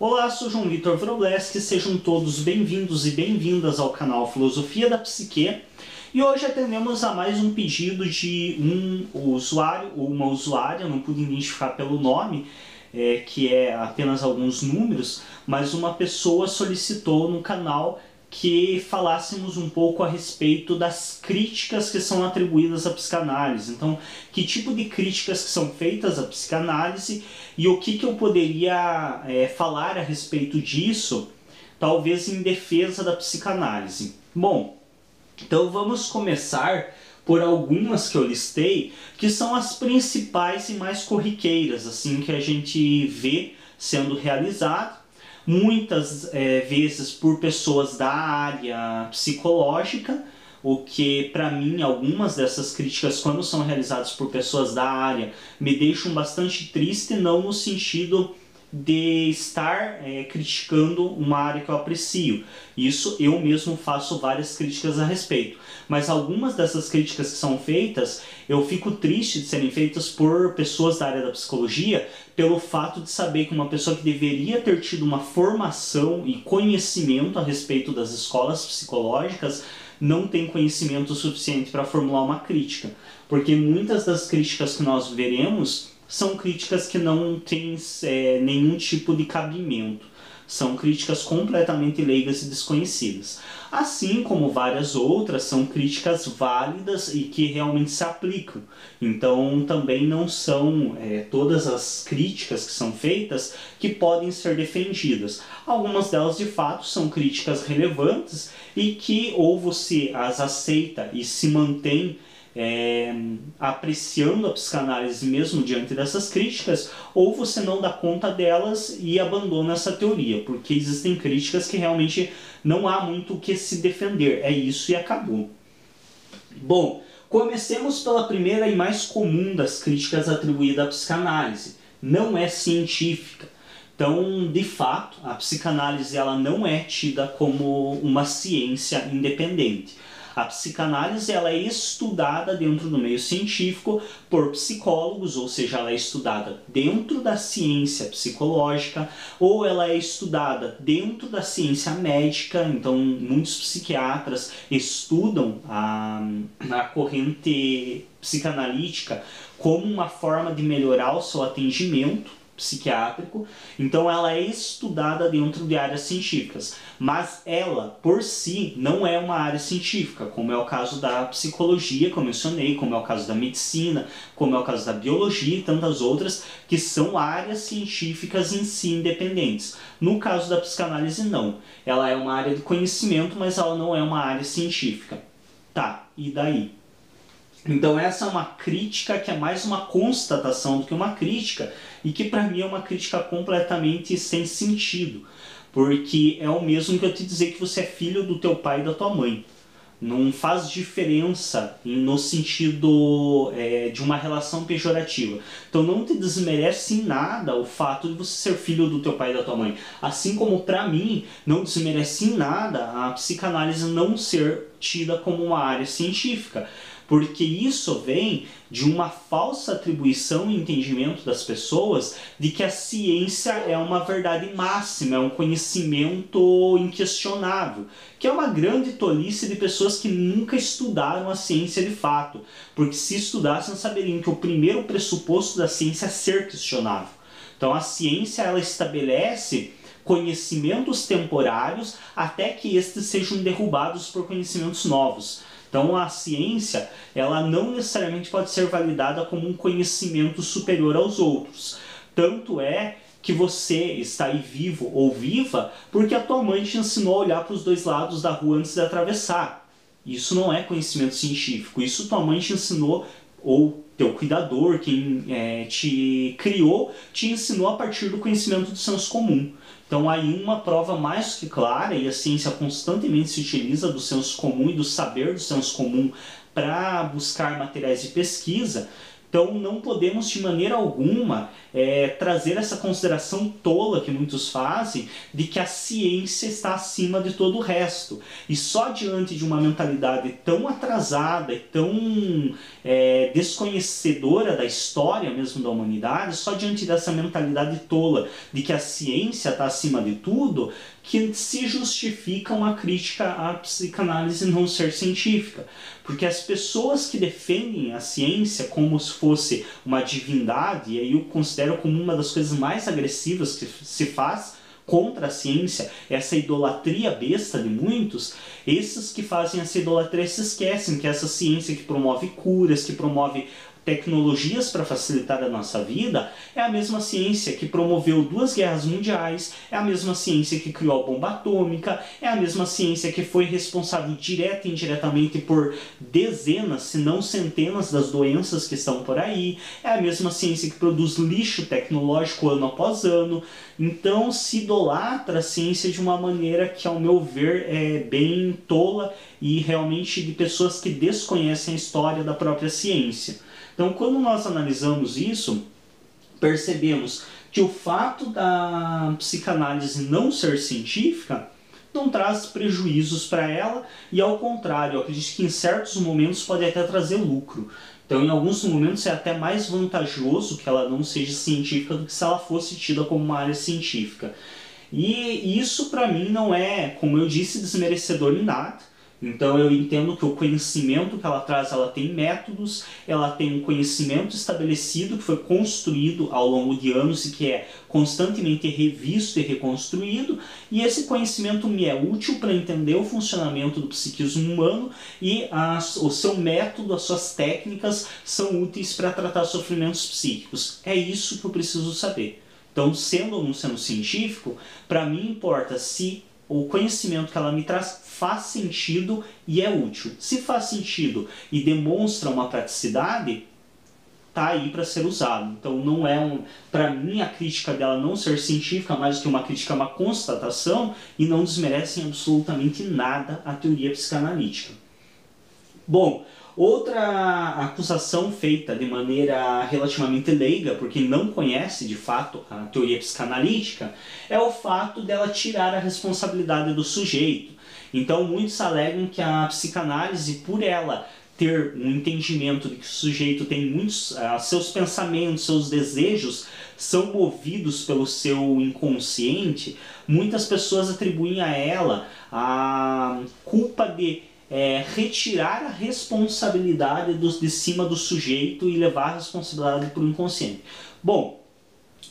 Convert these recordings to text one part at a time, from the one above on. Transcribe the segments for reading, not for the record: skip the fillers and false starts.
Olá, sou João Vitor Wrobleski, sejam todos bem-vindos e bem-vindas ao canal Filosofia da Psique. E hoje atendemos a mais um pedido de um usuário ou uma usuária, não pude identificar pelo nome, que é apenas alguns números, mas uma pessoa solicitou no canal que falássemos um pouco a respeito das críticas que são atribuídas à psicanálise. Então, que tipo de críticas que são feitas à psicanálise e o que eu poderia falar a respeito disso, talvez em defesa da psicanálise. Bom, então vamos começar por algumas que eu listei, que são as principais e mais corriqueiras, assim, que a gente vê sendo realizado. Muitas vezes por pessoas da área psicológica, o que para mim algumas dessas críticas, quando são realizadas por pessoas da área, me deixam bastante triste, não no sentido de estar criticando uma área que eu aprecio. Isso eu mesmo faço várias críticas a respeito. Mas algumas dessas críticas que são feitas, eu fico triste de serem feitas por pessoas da área da psicologia, pelo fato de saber que uma pessoa que deveria ter tido uma formação e conhecimento a respeito das escolas psicológicas não tem conhecimento suficiente para formular uma crítica. Porque muitas das críticas que nós veremos são críticas que não têm nenhum tipo de cabimento. São críticas completamente leigas e desconhecidas. Assim como várias outras são críticas válidas e que realmente se aplicam. Então também não são todas as críticas que são feitas que podem ser defendidas. Algumas delas de fato são críticas relevantes e que ou você as aceita e se mantém apreciando a psicanálise mesmo diante dessas críticas, ou você não dá conta delas e abandona essa teoria, porque existem críticas que realmente não há muito o que se defender, é isso e acabou. Bom, comecemos pela primeira e mais comum das críticas atribuídas à psicanálise: não é científica. Então, de fato, a psicanálise ela não é tida como uma ciência independente. A psicanálise ela é estudada dentro do meio científico por psicólogos, ou seja, ela é estudada dentro da ciência psicológica, ou ela é estudada dentro da ciência médica. Então, muitos psiquiatras estudam a corrente psicanalítica como uma forma de melhorar o seu atendimento psiquiátrico. Então ela é estudada dentro de áreas científicas, mas ela por si não é uma área científica, como é o caso da psicologia, como eu mencionei, como é o caso da medicina, como é o caso da biologia e tantas outras que são áreas científicas em si independentes. No caso da psicanálise não, ela é uma área de conhecimento, mas ela não é uma área científica. Tá, e daí? Então essa é uma crítica que é mais uma constatação do que uma crítica, e que para mim é uma crítica completamente sem sentido, porque é o mesmo que eu te dizer que você é filho do teu pai e da tua mãe. Não faz diferença no sentido de uma relação pejorativa. Então não te desmerece em nada o fato de você ser filho do teu pai e da tua mãe. Assim como para mim não desmerece em nada a psicanálise não ser tida como uma área científica. Porque isso vem de uma falsa atribuição e entendimento das pessoas de que a ciência é uma verdade máxima, é um conhecimento inquestionável, que é uma grande tolice de pessoas que nunca estudaram a ciência de fato, porque se estudassem saberiam que o primeiro pressuposto da ciência é ser questionável. Então a ciência ela estabelece conhecimentos temporários até que estes sejam derrubados por conhecimentos novos. Então a ciência ela não necessariamente pode ser validada como um conhecimento superior aos outros. Tanto é que você está aí vivo ou viva porque a tua mãe te ensinou a olhar para os dois lados da rua antes de atravessar. Isso não é conhecimento científico, isso tua mãe te ensinou, ou teu cuidador, quem te criou, te ensinou a partir do conhecimento do senso comum. Então aí uma prova mais que clara, e a ciência constantemente se utiliza do senso comum e do saber do senso comum para buscar materiais de pesquisa. Então não podemos de maneira alguma trazer essa consideração tola que muitos fazem de que a ciência está acima de todo o resto. E só diante de uma mentalidade tão atrasada e tão desconhecedora da história mesmo da humanidade, só diante dessa mentalidade tola de que a ciência está acima de tudo, que se justifica uma crítica à psicanálise não ser científica. Porque as pessoas que defendem a ciência como se fosse uma divindade, e aí eu considero como uma das coisas mais agressivas que se faz contra a ciência, essa idolatria besta de muitos, esses que fazem essa idolatria se esquecem que essa ciência que promove curas, que promove tecnologias para facilitar a nossa vida, é a mesma ciência que promoveu 2 guerras mundiais, é a mesma ciência que criou a bomba atômica, é a mesma ciência que foi responsável direta e indiretamente por dezenas, se não centenas das doenças que estão por aí, é a mesma ciência que produz lixo tecnológico ano após ano. Então se idolatra a ciência de uma maneira que, ao meu ver, é bem tola e realmente de pessoas que desconhecem a história da própria ciência. Então, quando nós analisamos isso, percebemos que o fato da psicanálise não ser científica não traz prejuízos para ela e, ao contrário, eu acredito que em certos momentos pode até trazer lucro. Então, em alguns momentos é até mais vantajoso que ela não seja científica do que se ela fosse tida como uma área científica. E isso, para mim, não é, como eu disse, desmerecedor em nada. Então eu entendo que o conhecimento que ela traz, ela tem métodos, ela tem um conhecimento estabelecido que foi construído ao longo de anos e que é constantemente revisto e reconstruído, e esse conhecimento me é útil para entender o funcionamento do psiquismo humano e o seu método, as suas técnicas são úteis para tratar sofrimentos psíquicos. É isso que eu preciso saber. Então, sendo ou não sendo científico, para mim importa se o conhecimento que ela me traz faz sentido e é útil. Se faz sentido e demonstra uma praticidade, tá aí para ser usado. Então não é para mim a crítica dela não ser científica, mais do que uma crítica, é uma constatação, e não desmerecem absolutamente nada a teoria psicanalítica. Bom, outra acusação feita de maneira relativamente leiga, por quem não conhece de fato a teoria psicanalítica, é o fato dela tirar a responsabilidade do sujeito. Então muitos alegam que a psicanálise, por ela ter um entendimento de que o sujeito tem muitos, seus pensamentos, seus desejos são movidos pelo seu inconsciente, muitas pessoas atribuem a ela a culpa de retirar a responsabilidade de cima do sujeito e levar a responsabilidade para o inconsciente. Bom,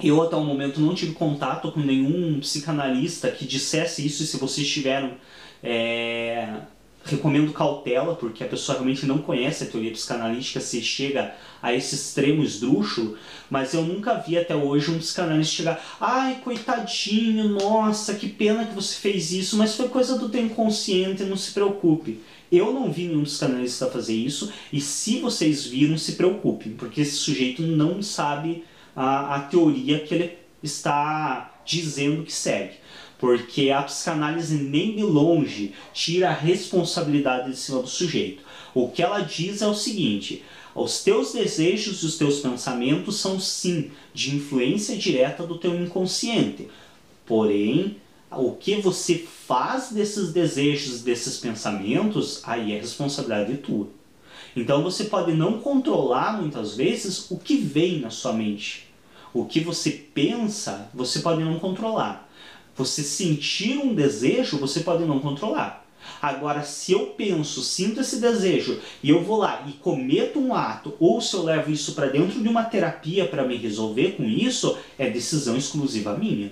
eu até o momento não tive contato com nenhum psicanalista que dissesse isso, e se vocês tiveram, recomendo cautela, porque a pessoa realmente não conhece a teoria psicanalítica se chega a esse extremo esdrúxulo, mas eu nunca vi até hoje um psicanalista chegar: ai, coitadinho, nossa, que pena que você fez isso, mas foi coisa do teu inconsciente, não se preocupe. Eu não vi nenhum psicanalista fazer isso, e se vocês viram, se preocupem, porque esse sujeito não sabe a teoria que ele está dizendo que segue. Porque a psicanálise nem de longe tira a responsabilidade de cima do sujeito. O que ela diz é o seguinte: os teus desejos e os teus pensamentos são sim de influência direta do teu inconsciente. Porém, o que você faz desses desejos, desses pensamentos, aí é responsabilidade tua. Então você pode não controlar muitas vezes o que vem na sua mente. O que você pensa, você pode não controlar. Você sentir um desejo, você pode não controlar. Agora, se eu penso, sinto esse desejo, e eu vou lá e cometo um ato, ou se eu levo isso para dentro de uma terapia para me resolver com isso, é decisão exclusiva minha.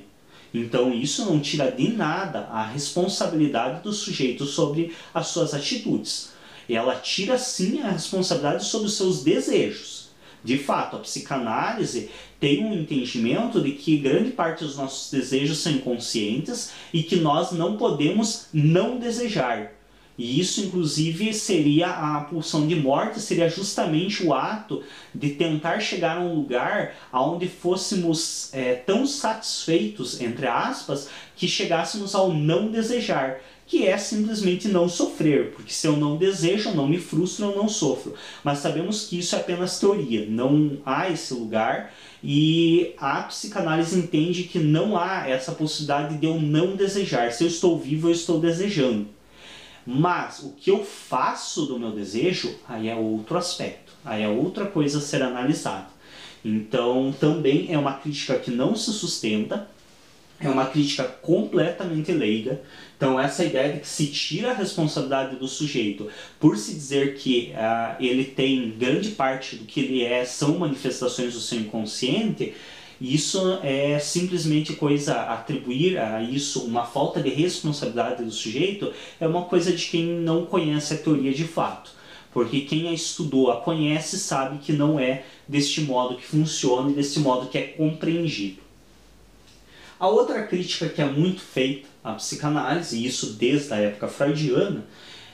Então isso não tira de nada a responsabilidade do sujeito sobre as suas atitudes. Ela tira sim a responsabilidade sobre os seus desejos. De fato, a psicanálise tem um entendimento de que grande parte dos nossos desejos são inconscientes e que nós não podemos não desejar. E isso, inclusive, seria a pulsão de morte, seria justamente o ato de tentar chegar a um lugar onde fôssemos tão satisfeitos, entre aspas, que chegássemos ao não desejar, que é simplesmente não sofrer, porque se eu não desejo, eu não me frustro, eu não sofro. Mas sabemos que isso é apenas teoria, não há esse lugar, e a psicanálise entende que não há essa possibilidade de eu não desejar. Se eu estou vivo, eu estou desejando. Mas o que eu faço do meu desejo, aí é outro aspecto, aí é outra coisa a ser analisada. Então também é uma crítica que não se sustenta, é uma crítica completamente leiga. Então essa ideia de que se tira a responsabilidade do sujeito por se dizer que ele tem grande parte do que ele é são manifestações do seu inconsciente, isso é simplesmente coisa, atribuir a isso uma falta de responsabilidade do sujeito, é uma coisa de quem não conhece a teoria de fato. Porque quem a estudou, a conhece, sabe que não é deste modo que funciona e deste modo que é compreendido. A outra crítica que é muito feita à psicanálise, e isso desde a época freudiana,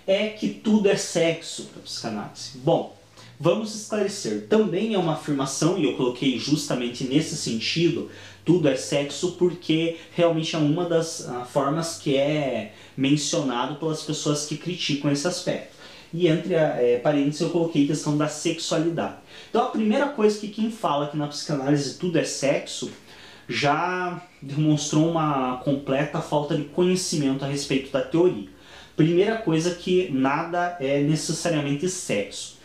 é que tudo é sexo para a psicanálise. Bom, vamos esclarecer. Também é uma afirmação, e eu coloquei justamente nesse sentido, tudo é sexo, porque realmente é uma das formas que é mencionado pelas pessoas que criticam esse aspecto. E entre parênteses eu coloquei a questão da sexualidade. Então a primeira coisa que quem fala que na psicanálise tudo é sexo, já demonstrou uma completa falta de conhecimento a respeito da teoria. Primeira coisa, que nada é necessariamente sexo.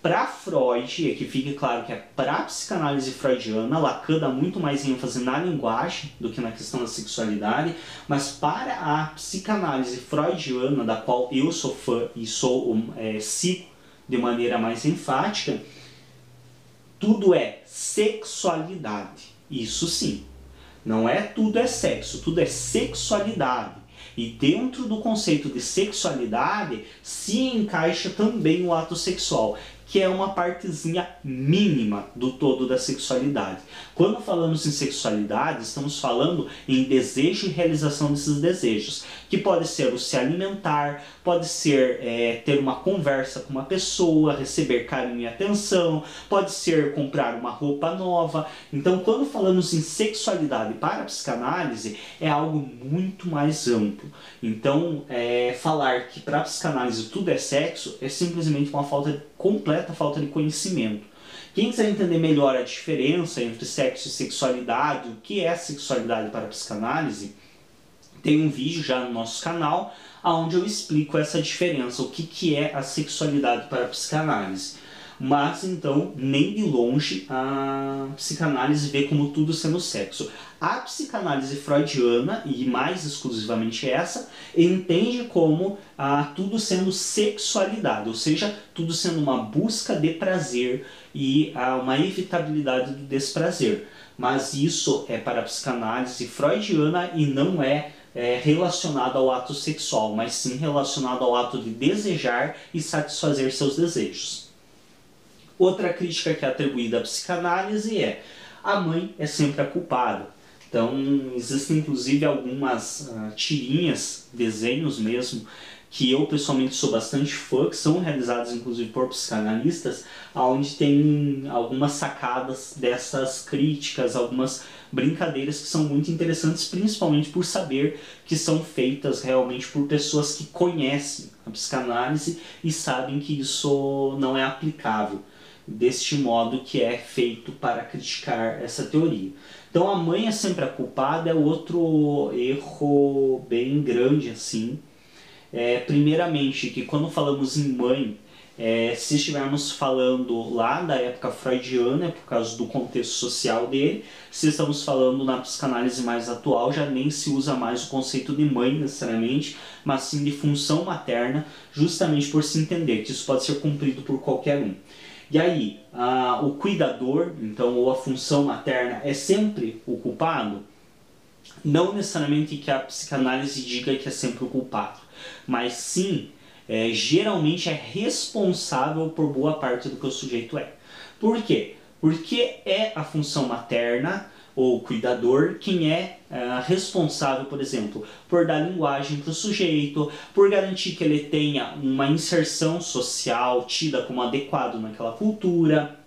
Para Freud, é que fique claro que para a psicanálise freudiana, Lacan dá muito mais ênfase na linguagem do que na questão da sexualidade, mas para a psicanálise freudiana, da qual eu sou fã e sigo de maneira mais enfática, tudo é sexualidade. Isso sim. Não é tudo é sexo, tudo é sexualidade. E dentro do conceito de sexualidade se encaixa também o ato sexual, que é uma partezinha mínima do todo da sexualidade. Quando falamos em sexualidade, estamos falando em desejo e realização desses desejos, que pode ser o se alimentar, pode ser ter uma conversa com uma pessoa, receber carinho e atenção, pode ser comprar uma roupa nova. Então, quando falamos em sexualidade para a psicanálise, é algo muito mais amplo. Então, falar que para a psicanálise tudo é sexo é simplesmente uma completa falta de conhecimento. Quem quiser entender melhor a diferença entre sexo e sexualidade, o que é sexualidade para a psicanálise, tem um vídeo já no nosso canal onde eu explico essa diferença, o que é a sexualidade para a psicanálise. Mas então, nem de longe a psicanálise vê como tudo sendo sexo. A psicanálise freudiana, e mais exclusivamente essa, entende como tudo sendo sexualidade, ou seja, tudo sendo uma busca de prazer e uma evitabilidade do desprazer. Mas isso é para a psicanálise freudiana e não é relacionado ao ato sexual, mas sim relacionado ao ato de desejar e satisfazer seus desejos. Outra crítica que é atribuída à psicanálise é: a mãe é sempre a culpada. Então, existem inclusive algumas tirinhas, desenhos mesmo, que eu pessoalmente sou bastante fã, que são realizados inclusive por psicanalistas, onde tem algumas sacadas dessas críticas, algumas brincadeiras que são muito interessantes, principalmente por saber que são feitas realmente por pessoas que conhecem a psicanálise e sabem que isso não é aplicável deste modo que é feito para criticar essa teoria. Então a mãe é sempre a culpada, é outro erro bem grande assim. Primeiramente, que quando falamos em mãe, se estivermos falando lá da época freudiana, por causa do contexto social dele, se estamos falando na psicanálise mais atual, já nem se usa mais o conceito de mãe necessariamente, mas sim de função materna, justamente por se entender que isso pode ser cumprido por qualquer um. E aí, o cuidador, então, ou a função materna, é sempre o culpado? Não necessariamente que a psicanálise diga que é sempre o culpado, mas sim, geralmente é responsável por boa parte do que o sujeito é. Por quê? Porque é a função materna ou cuidador, quem é responsável, por exemplo, por dar linguagem para o sujeito, por garantir que ele tenha uma inserção social tida como adequado naquela cultura.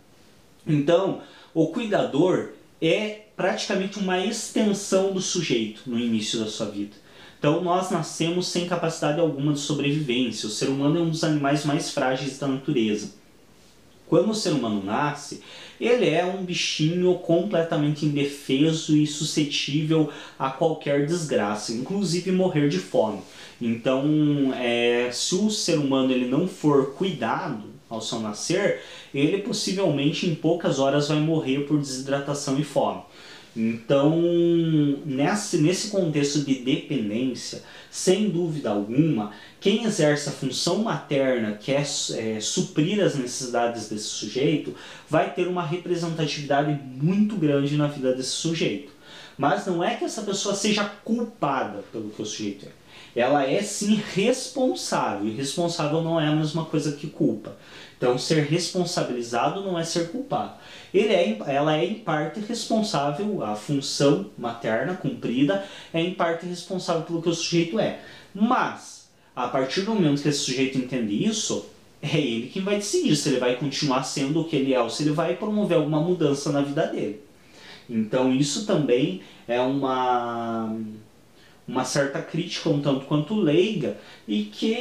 Então, o cuidador é praticamente uma extensão do sujeito no início da sua vida. Então, nós nascemos sem capacidade alguma de sobrevivência. O ser humano é um dos animais mais frágeis da natureza. Quando o ser humano nasce, ele é um bichinho completamente indefeso e suscetível a qualquer desgraça, inclusive morrer de fome. Então, se o ser humano ele não for cuidado ao seu nascer, ele possivelmente em poucas horas vai morrer por desidratação e fome. Então, nesse contexto de dependência, sem dúvida alguma, quem exerce a função materna, que é suprir as necessidades desse sujeito, vai ter uma representatividade muito grande na vida desse sujeito. Mas não é que essa pessoa seja culpada pelo que o sujeito é. Ela é sim responsável, e responsável não é a mesma coisa que culpa. Então, ser responsabilizado não é ser culpado. Ela é em parte responsável, a função materna cumprida é em parte responsável pelo que o sujeito é. Mas, a partir do momento que esse sujeito entende isso, é ele quem vai decidir se ele vai continuar sendo o que ele é ou se ele vai promover alguma mudança na vida dele. Então, isso também é uma certa crítica um tanto quanto leiga e que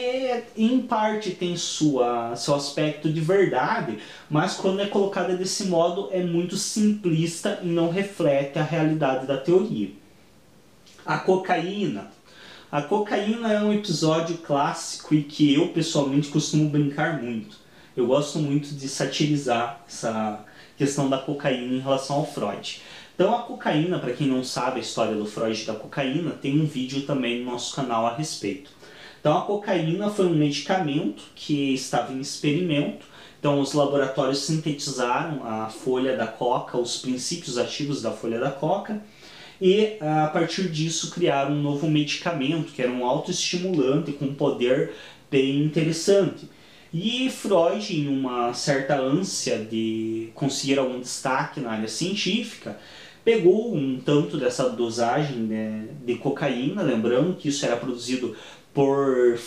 em parte tem seu aspecto de verdade, mas quando é colocada desse modo é muito simplista e não reflete a realidade da teoria. A cocaína. A cocaína é um episódio clássico e que eu pessoalmente costumo brincar muito. Eu gosto muito de satirizar essa questão da cocaína em relação ao Freud. Então a cocaína, para quem não sabe a história do Freud e da cocaína, tem um vídeo também no nosso canal a respeito. Então a cocaína foi um medicamento que estava em experimento. Então os laboratórios sintetizaram a folha da coca, os princípios ativos da folha da coca, e a partir disso criaram um novo medicamento, que era um autoestimulante com um poder bem interessante. E Freud, em uma certa ânsia de conseguir algum destaque na área científica, pegou um tanto dessa dosagem de cocaína, lembrando que isso era produzido por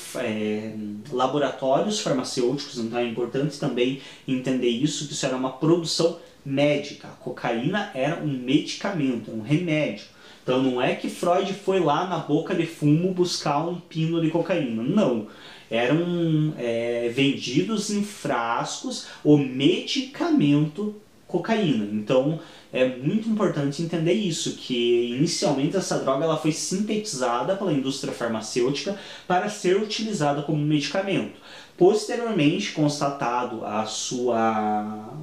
laboratórios farmacêuticos, então é importante também entender isso, que isso era uma produção médica. A cocaína era um medicamento, um remédio. Então não é que Freud foi lá na boca de fumo buscar um pino de cocaína, não. Eram vendidos em frascos o medicamento cocaína. Então é muito importante entender isso, que inicialmente essa droga ela foi sintetizada pela indústria farmacêutica para ser utilizada como medicamento. Posteriormente, constatado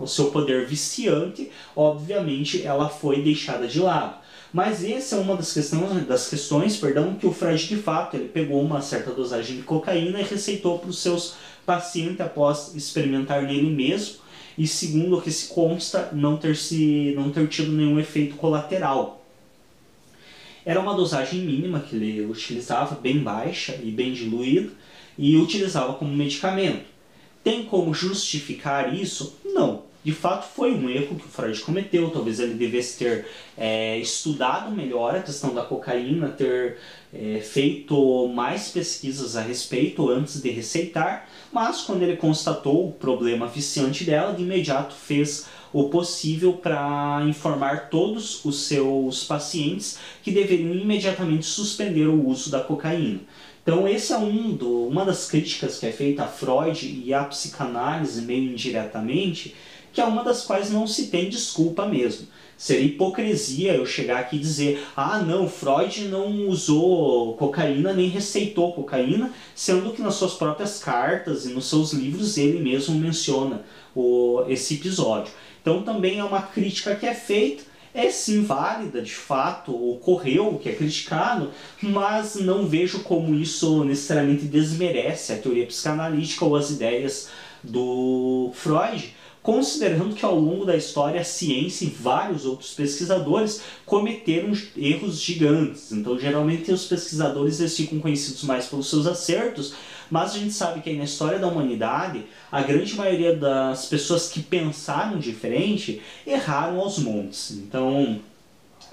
o seu poder viciante, obviamente ela foi deixada de lado. Mas essa é uma das questões que o Freud de fato ele pegou uma certa dosagem de cocaína e receitou para os seus pacientes após experimentar nele mesmo, e segundo o que se consta, não ter tido nenhum efeito colateral. Era uma dosagem mínima que ele utilizava, bem baixa e bem diluída, e utilizava como medicamento. Tem como justificar isso? Não. De fato foi um erro que o Freud cometeu, talvez ele devesse ter estudado melhor a questão da cocaína, ter feito mais pesquisas a respeito antes de receitar, mas quando ele constatou o problema viciante dela, de imediato fez o possível para informar todos os seus pacientes que deveriam imediatamente suspender o uso da cocaína. Então esse é uma das críticas que é feita a Freud e à psicanálise meio indiretamente, que é uma das quais não se tem desculpa mesmo. Seria hipocrisia eu chegar aqui e dizer não, Freud não usou cocaína nem receitou cocaína, sendo que nas suas próprias cartas e nos seus livros ele mesmo menciona esse episódio. Então também é uma crítica que é feita, é sim válida, de fato, ocorreu o que é criticado, mas não vejo como isso necessariamente desmerece a teoria psicanalítica ou as ideias do Freud, considerando que ao longo da história a ciência e vários outros pesquisadores cometeram erros gigantes. Então geralmente os pesquisadores eles ficam conhecidos mais pelos seus acertos, mas a gente sabe que aí na história da humanidade a grande maioria das pessoas que pensaram diferente erraram aos montes. Então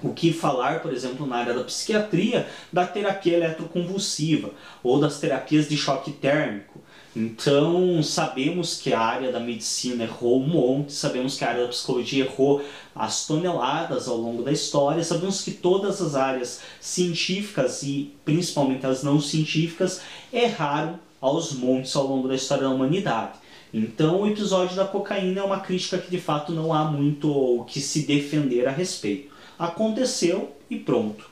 O que falar, por exemplo, na área da psiquiatria, da terapia eletroconvulsiva ou das terapias de choque térmico. Então, sabemos que a área da medicina errou um monte, sabemos que a área da psicologia errou as toneladas ao longo da história, sabemos que todas as áreas científicas e principalmente as não científicas erraram aos montes ao longo da história da humanidade. Então, o episódio da cocaína é uma crítica que de fato não há muito o que se defender a respeito. Aconteceu e pronto.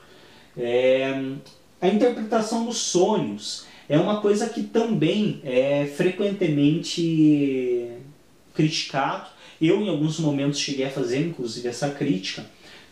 A interpretação dos sonhos é uma coisa que também é frequentemente criticado. Eu, em alguns momentos, cheguei a fazer, inclusive, essa crítica,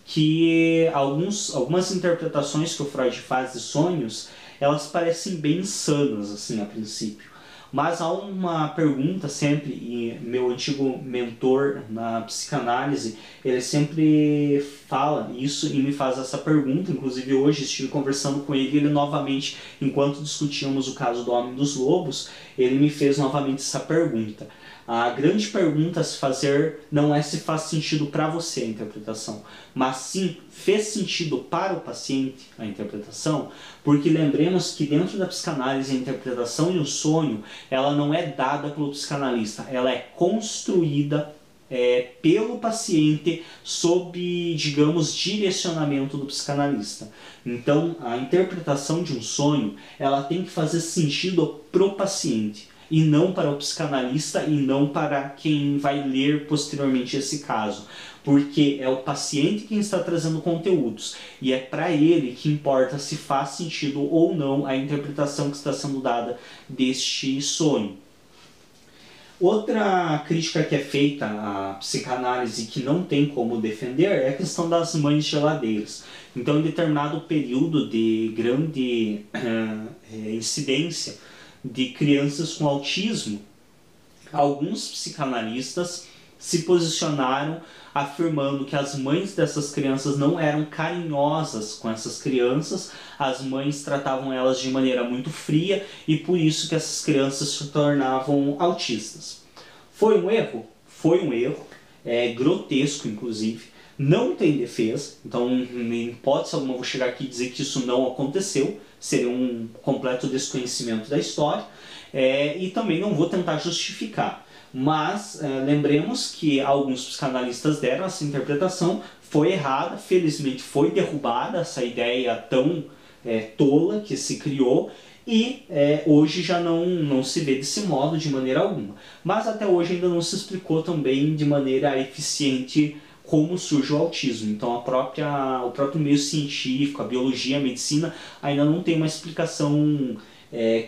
que algumas interpretações que o Freud faz de sonhos, elas parecem bem insanas, assim, a princípio. Mas há uma pergunta sempre, e meu antigo mentor na psicanálise, ele sempre fala isso e me faz essa pergunta. Inclusive hoje estive conversando com ele, ele novamente, enquanto discutíamos o caso do Homem dos Lobos, ele me fez novamente essa pergunta. A grande pergunta a se fazer não é se faz sentido para você a interpretação, mas sim fez sentido para o paciente a interpretação, porque lembremos que dentro da psicanálise a interpretação e o sonho, ela não é dada pelo psicanalista, ela é construída pelo paciente sob, digamos, direcionamento do psicanalista. Então, a interpretação de um sonho, ela tem que fazer sentido pro paciente e não para o psicanalista e não para quem vai ler posteriormente esse caso, porque é o paciente quem está trazendo conteúdos e é para ele que importa se faz sentido ou não a interpretação que está sendo dada deste sonho. Outra crítica que é feita à psicanálise que não tem como defender é a questão das mães geladeiras. Então, em determinado período de grande incidência de crianças com autismo, alguns psicanalistas se posicionaram afirmando que as mães dessas crianças não eram carinhosas com essas crianças, as mães tratavam elas de maneira muito fria e por isso que essas crianças se tornavam autistas. Foi um erro? Foi um erro, grotesco inclusive, não tem defesa, então em hipótese alguma vou chegar aqui e dizer que isso não aconteceu, seria um completo desconhecimento da história, e também não vou tentar justificar. Mas lembremos que alguns psicanalistas deram essa interpretação, foi errada, felizmente foi derrubada essa ideia tão tola que se criou e hoje já não se vê desse modo de maneira alguma. Mas até hoje ainda não se explicou também de maneira eficiente como surge o autismo. Então o próprio meio científico, a biologia, a medicina ainda não tem uma explicação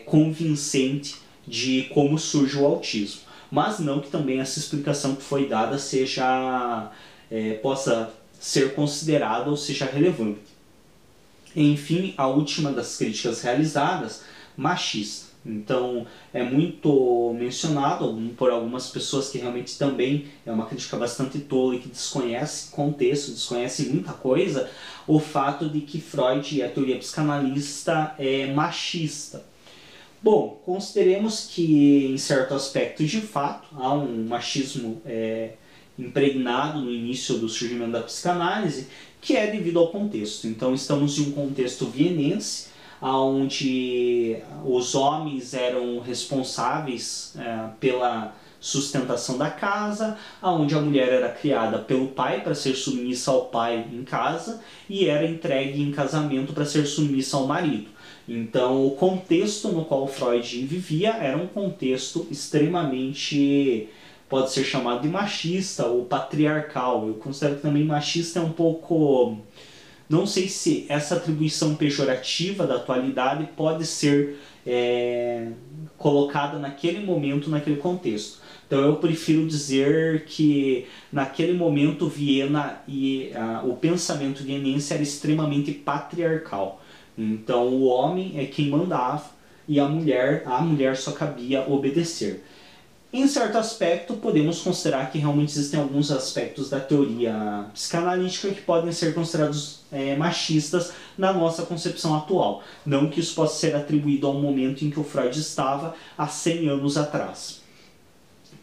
convincente de como surge o autismo. Mas não que também essa explicação que foi dada possa ser considerada ou seja relevante. Enfim, a última das críticas realizadas, machista. Então é muito mencionado por algumas pessoas que realmente também é uma crítica bastante tola e que desconhece contexto, desconhece muita coisa, o fato de que Freud e a teoria psicanalista é machista. Bom, consideremos que em certo aspecto de fato há um machismo impregnado no início do surgimento da psicanálise, que é devido ao contexto. Então estamos em um contexto vienense, onde os homens eram responsáveis pela sustentação da casa, onde a mulher era criada pelo pai para ser submissa ao pai em casa e era entregue em casamento para ser submissa ao marido. Então o contexto no qual Freud vivia era um contexto extremamente, pode ser chamado de machista ou patriarcal. Eu considero que também machista é um pouco... Não sei se essa atribuição pejorativa da atualidade pode ser colocada naquele momento, naquele contexto. Então eu prefiro dizer que naquele momento Viena e o pensamento vienense era extremamente patriarcal. Então o homem é quem mandava e a mulher só cabia obedecer. Em certo aspecto, podemos considerar que realmente existem alguns aspectos da teoria psicanalítica que podem ser considerados machistas na nossa concepção atual. Não que isso possa ser atribuído ao momento em que o Freud estava há 100 anos atrás.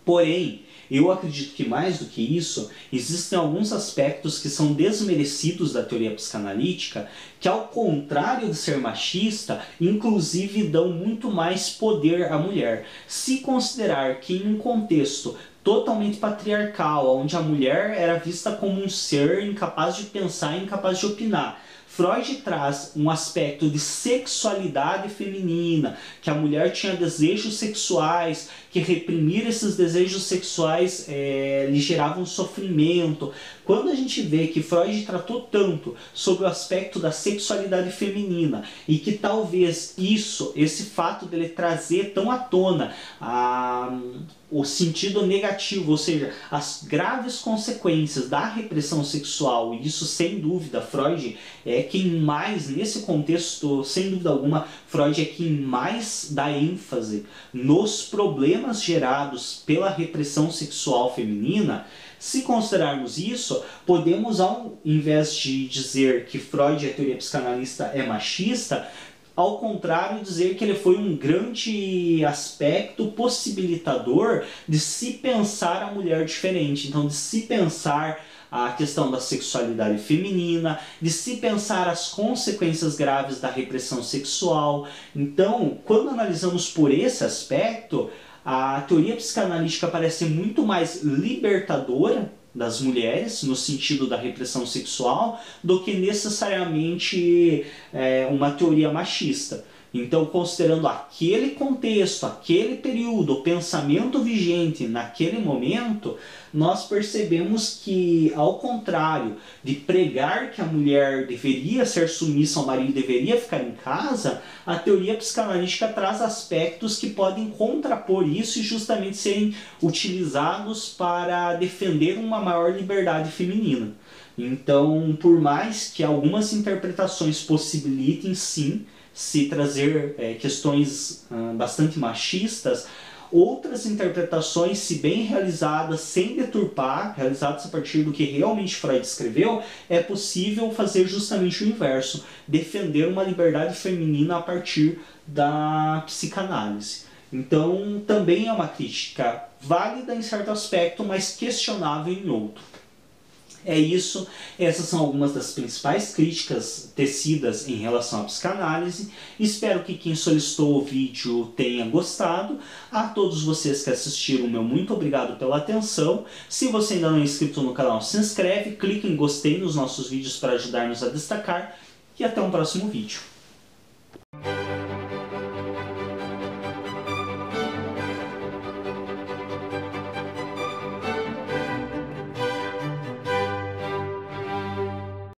Porém, Eu acredito que mais do que isso, existem alguns aspectos que são desmerecidos da teoria psicanalítica, que ao contrário de ser machista, inclusive dão muito mais poder à mulher. Se considerar que em um contexto totalmente patriarcal, onde a mulher era vista como um ser incapaz de pensar, incapaz de opinar, Freud traz um aspecto de sexualidade feminina, que a mulher tinha desejos sexuais, que reprimir esses desejos sexuais lhe gerava um sofrimento. Quando a gente vê que Freud tratou tanto sobre o aspecto da sexualidade feminina e que talvez esse fato dele trazer tão à tona o sentido negativo, ou seja, as graves consequências da repressão sexual, e isso sem dúvida Freud é quem mais, nesse contexto, sem dúvida alguma, Freud é quem mais dá ênfase nos problemas gerados pela repressão sexual feminina. Se considerarmos isso, podemos, ao invés de dizer que Freud, a teoria psicanalista, é machista, ao contrário, dizer que ele foi um grande aspecto possibilitador de se pensar a mulher diferente, então de se pensar a questão da sexualidade feminina, de se pensar as consequências graves da repressão sexual. Então, quando analisamos por esse aspecto, a teoria psicanalítica parece muito mais libertadora das mulheres, no sentido da repressão sexual, do que necessariamente uma teoria machista. Então, considerando aquele contexto, aquele período, o pensamento vigente naquele momento, nós percebemos que, ao contrário de pregar que a mulher deveria ser submissa ao marido, deveria ficar em casa, a teoria psicanalítica traz aspectos que podem contrapor isso e justamente serem utilizados para defender uma maior liberdade feminina. Então, por mais que algumas interpretações possibilitem, sim, se trazer questões bastante machistas, outras interpretações, se bem realizadas, sem deturpar, realizadas a partir do que realmente Freud escreveu, é possível fazer justamente o inverso, defender uma liberdade feminina a partir da psicanálise. Então, também é uma crítica válida em certo aspecto, mas questionável em outro. É isso, essas são algumas das principais críticas tecidas em relação à psicanálise. Espero que quem solicitou o vídeo tenha gostado. A todos vocês que assistiram, meu muito obrigado pela atenção. Se você ainda não é inscrito no canal, se inscreve, clique em gostei nos nossos vídeos para ajudar-nos a destacar e até um próximo vídeo.